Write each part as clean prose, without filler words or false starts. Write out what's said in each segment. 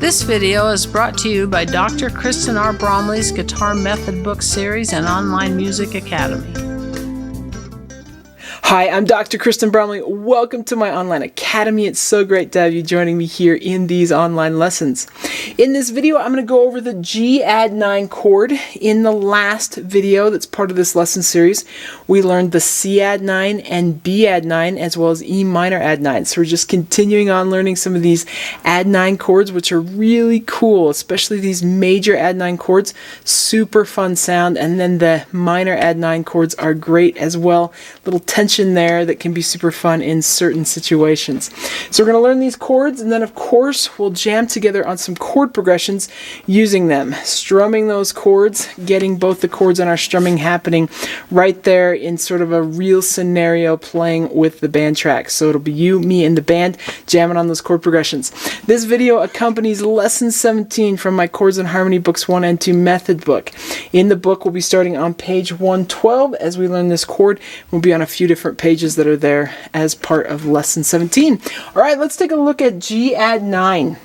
This video is brought to you by Dr. Kristen R. Bromley's Guitar Method Book Series and Online Music Academy. Hi, I'm Dr. Kristen Bromley. Welcome to my online academy. It's so great to have you joining me here in these online lessons. In this video, I'm going to go over the Gadd9 chord. In the last video that's part of this lesson series, we learned the C add9 and B add9 as well as E minor add9. So we're just continuing on learning some of these add9 chords, which are really cool, especially these major add9 chords. Super fun sound. And then the minor add9 chords are great as well. Little tension there that can be super fun in certain situations. So we're going to learn these chords, and then of course we'll jam together on some chord progressions using them, strumming those chords, getting both the chords and our strumming happening right there in sort of a real scenario playing with the band track. So it'll be you, me, and the band jamming on those chord progressions. This video accompanies lesson 17 from my Chords and Harmony Books 1 and 2 method book. In the book we'll be starting on page 112 as we learn this chord. We'll be on a few different pages that are there as part of lesson 17. Alright, let's take a look at Gadd9.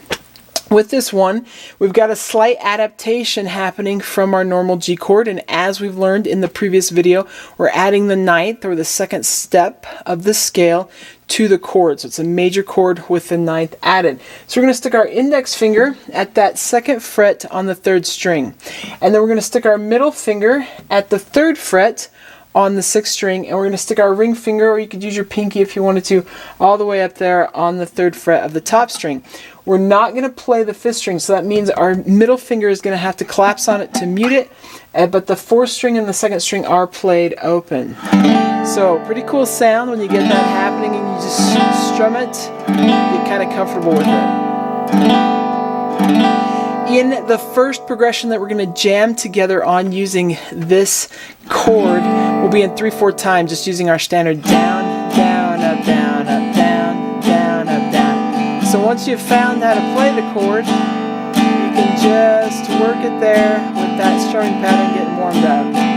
With this one, we've got a slight adaptation happening from our normal G chord, and as we've learned in the previous video, we're adding the ninth or the second step of the scale to the chord. So it's a major chord with the ninth added. So we're going to stick our index finger at that second fret on the third string, and then we're going to stick our middle finger at the third fret on the sixth string, and we're going to stick our ring finger, or you could use your pinky if you wanted to, all the way up there on the third fret of the top string. We're not going to play the fifth string, so that means our middle finger is going to have to collapse on it to mute it, but the fourth string and the second string are played open. So pretty cool sound when you get that happening and you just strum it, get kind of comfortable with it. In the first progression that we're going to jam together on using this chord, we'll be in 3/4 time, just using our standard down, down, up, down, up, down, down, up, down. So once you've found how to play the chord, you can just work it there with that strumming pattern getting warmed up.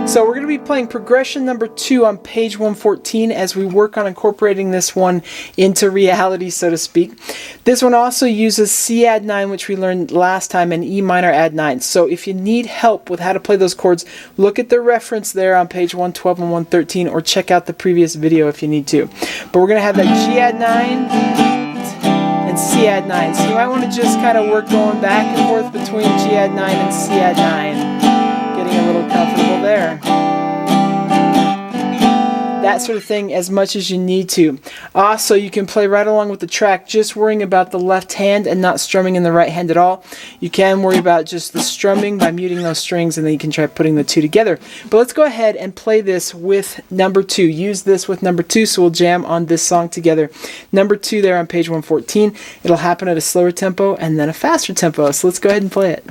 So we're going to be playing progression number 2 on page 114 as we work on incorporating this one into reality, so to speak. This one also uses C add9, which we learned last time, and E minor add9. So if you need help with how to play those chords, look at the reference there on page 112 and 113, or check out the previous video if you need to. But we're going to have that Gadd9 and C add9. So you might want to just kind of work going back and forth between Gadd9 and C add9. Getting a little comfortable there. That sort of thing as much as you need to. Also, you can play right along with the track, just worrying about the left hand and not strumming in the right hand at all. You can worry about just the strumming by muting those strings, and then you can try putting the two together. But let's go ahead and play this with number 2. Use this with number 2, so we'll jam on this song together. Number 2 there on page 114. It'll happen at a slower tempo and then a faster tempo. So let's go ahead and play it.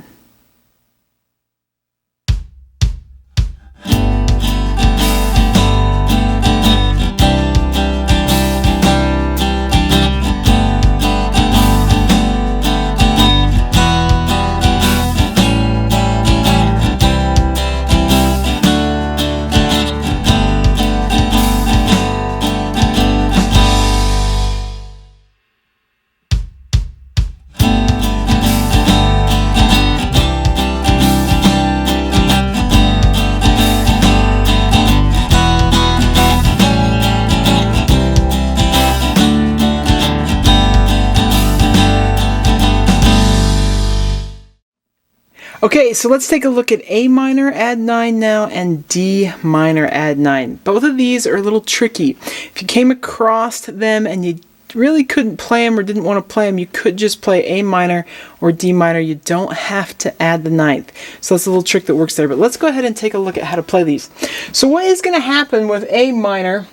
Okay, so let's take a look at A minor add9 now and D minor add9. Both of these are a little tricky. If you came across them and you really couldn't play them or didn't want to play them, you could just play A minor or D minor. You don't have to add the ninth. So that's a little trick that works there. But let's go ahead and take a look at how to play these. So what is going to happen with A minor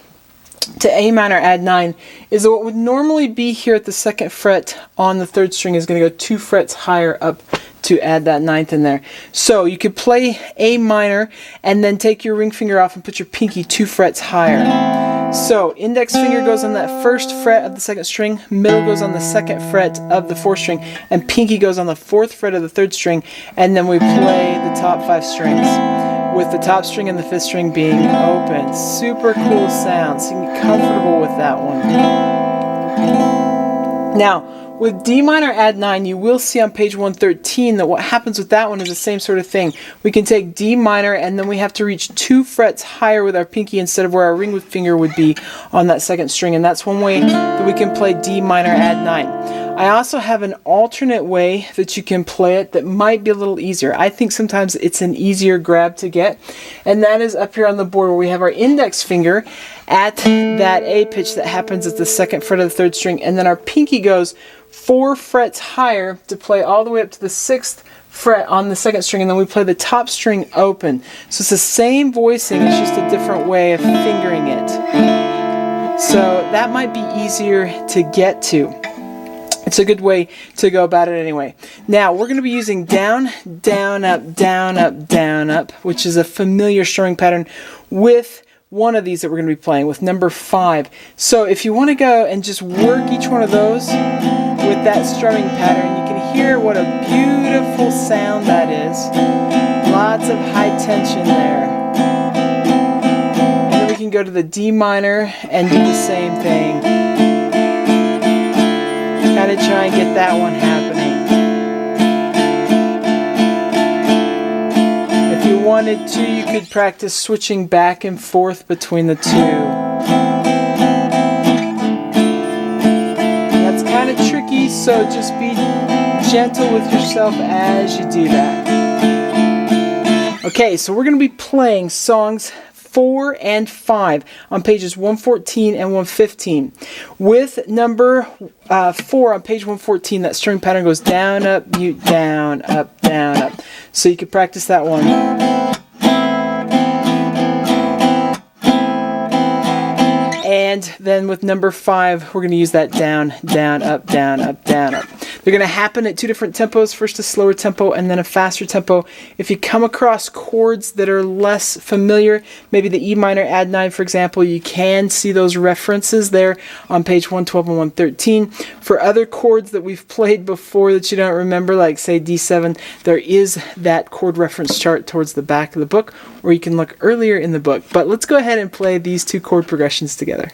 to A minor add9 is that what would normally be here at the second fret on the third string is going to go 2 frets higher up to add that ninth in there. So you could play A minor and then take your ring finger off and put your pinky 2 frets higher. So index finger goes on that first fret of the second string, middle goes on the second fret of the fourth string, and pinky goes on the fourth fret of the third string, and then we play the top 5 strings. with the top string and the fifth string being open. Super cool sound, so you can get comfortable with that one. Now, with D minor add 9, you will see on page 113 that what happens with that one is the same sort of thing. We can take D minor and then we have to reach 2 frets higher with our pinky instead of where our ring finger would be on that second string, and that's one way that we can play D minor add 9. I also have an alternate way that you can play it that might be a little easier. I think sometimes it's an easier grab to get, and that is up here on the board where we have our index finger at that A pitch that happens at the second fret of the third string, and then our pinky goes 4 frets higher to play all the way up to the 6th fret on the second string, and then we play the top string open. So it's the same voicing, it's just a different way of fingering it. So that might be easier to get to. It's a good way to go about it anyway. Now we're going to be using down, down, up, down, up, down, up, which is a familiar strumming pattern with one of these that we're going to be playing with, number 5. So if you want to go and just work each one of those with that strumming pattern, you can hear what a beautiful sound that is. Lots of high tension there. And then we can go to the D minor and do the same thing. Kind of try and get that one happening. If you wanted to, you could practice switching back and forth between the two. That's kind of tricky, so just be gentle with yourself as you do that. Okay, so we're going to be playing songs 4 and 5 on pages 114 and 115. With number 4 on page 114, that string pattern goes down, up, mute, down, up, down, up. So you can practice that one. And then with number 5, we're going to use that down, down, up, down, up, down, up. They're going to happen at 2 different tempos, first a slower tempo and then a faster tempo. If you come across chords that are less familiar, maybe the E minor add 9, for example, you can see those references there on page 112 and 113. For other chords that we've played before that you don't remember, like say D7, there is that chord reference chart towards the back of the book, or you can look earlier in the book. But let's go ahead and play these 2 chord progressions together.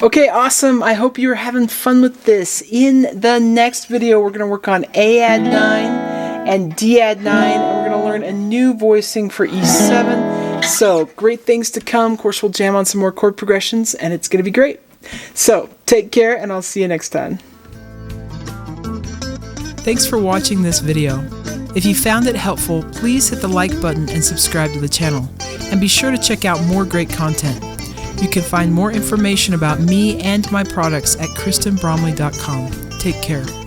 Okay, awesome. I hope you're having fun with this. In the next video, we're going to work on add9 and add9, and we're going to learn a new voicing for E7. So, great things to come. Of course, we'll jam on some more chord progressions, and it's going to be great. So, take care, and I'll see you next time. Thanks for watching this video. If you found it helpful, please hit the like button and subscribe to the channel. And be sure to check out more great content. You can find more information about me and my products at KristenBromley.com. Take care.